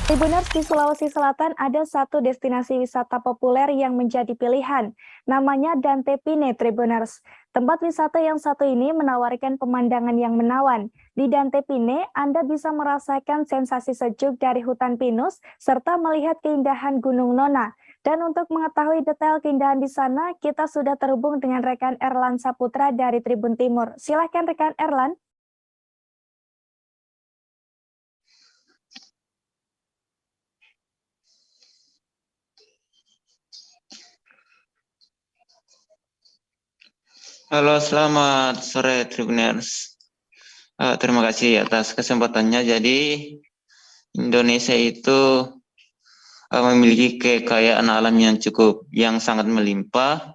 Tribuners, di Sulawesi Selatan ada satu destinasi wisata populer yang menjadi pilihan. Namanya Dante Pine, Tribuners. Tempat wisata yang satu ini menawarkan pemandangan yang menawan. Di Dante Pine, Anda bisa merasakan sensasi sejuk dari hutan pinus serta melihat keindahan Gunung Nona. Dan untuk mengetahui detail keindahan di sana, kita sudah terhubung dengan rekan Erlan Saputra dari Tribun Timur. Silakan rekan Erlan. Halo, selamat sore Tribuners. Terima kasih atas kesempatannya. Jadi, Indonesia itu memiliki kekayaan alam yang sangat melimpah.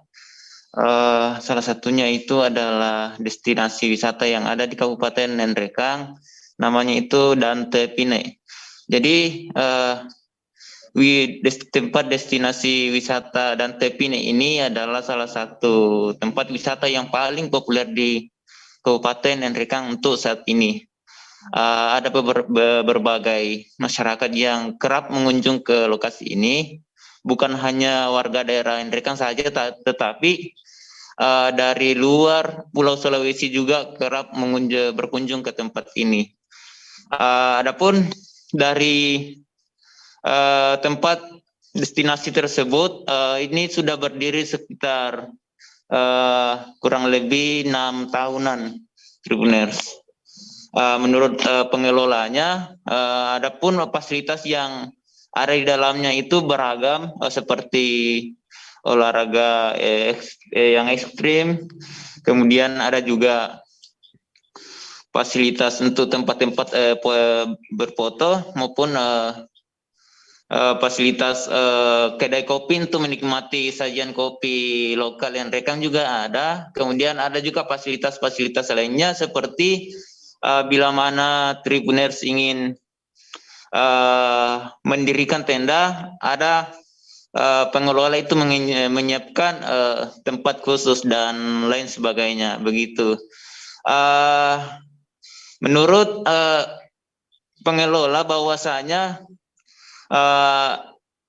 Salah satunya itu adalah destinasi wisata yang ada di Kabupaten Nendrekang, namanya itu Dante Pine. Jadi, tempat destinasi wisata Dante Pine ini adalah salah satu tempat wisata yang paling populer di Kabupaten Nendrekang untuk saat ini. Ada berbagai masyarakat yang kerap mengunjung ke lokasi ini, bukan hanya warga daerah Nendrekang saja, tetapi dari luar Pulau Sulawesi juga kerap berkunjung ke tempat ini. Adapun dari tempat destinasi tersebut ini sudah berdiri sekitar kurang lebih 6 tahunan, Tribuners. Menurut pengelolanya, adapun fasilitas yang ada di dalamnya itu beragam, seperti olahraga yang ekstrim, kemudian ada juga fasilitas untuk tempat-tempat berfoto maupun fasilitas kedai kopi untuk menikmati sajian kopi lokal yang rekang juga ada. Kemudian ada juga fasilitas-fasilitas lainnya seperti bila mana Tribuners ingin mendirikan tenda, ada pengelola itu menyiapkan tempat khusus dan lain sebagainya. Begitu. Menurut pengelola bahwasanya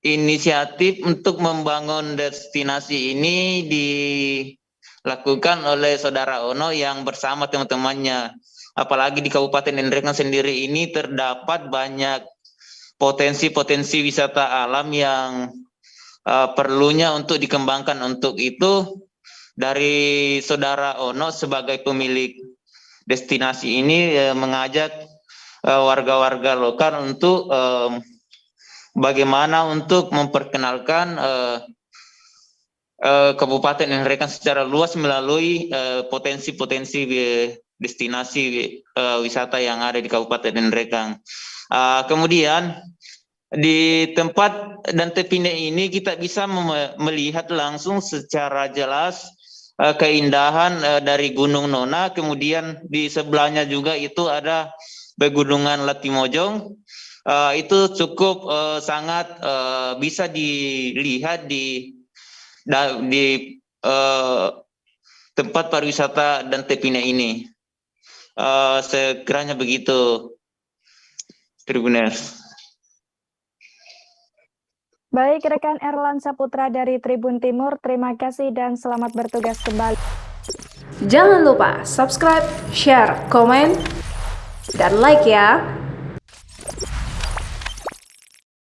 inisiatif untuk membangun destinasi ini dilakukan oleh Saudara Ono yang bersama teman-temannya. Apalagi di Kabupaten Nendrekang sendiri ini terdapat banyak potensi-potensi wisata alam yang perlunya untuk dikembangkan. Untuk itu, dari Saudara Ono sebagai pemilik destinasi ini mengajak warga-warga lokal untuk bagaimana untuk memperkenalkan Kabupaten Nendrekang secara luas melalui potensi-potensi destinasi wisata yang ada di Kabupaten Nendrekang. Kemudian di tempat Dante Pine ini kita bisa melihat langsung secara jelas keindahan dari Gunung Nona. Kemudian di sebelahnya juga itu ada Pegunungan Latimojong. Itu cukup sangat bisa dilihat di tempat pariwisata Dante Pine ini. Sekiranya begitu, Tribuners. Baik, rekan Erlan Saputra dari Tribun Timur, terima kasih dan selamat bertugas kembali. Jangan lupa subscribe, share, komen, dan like ya.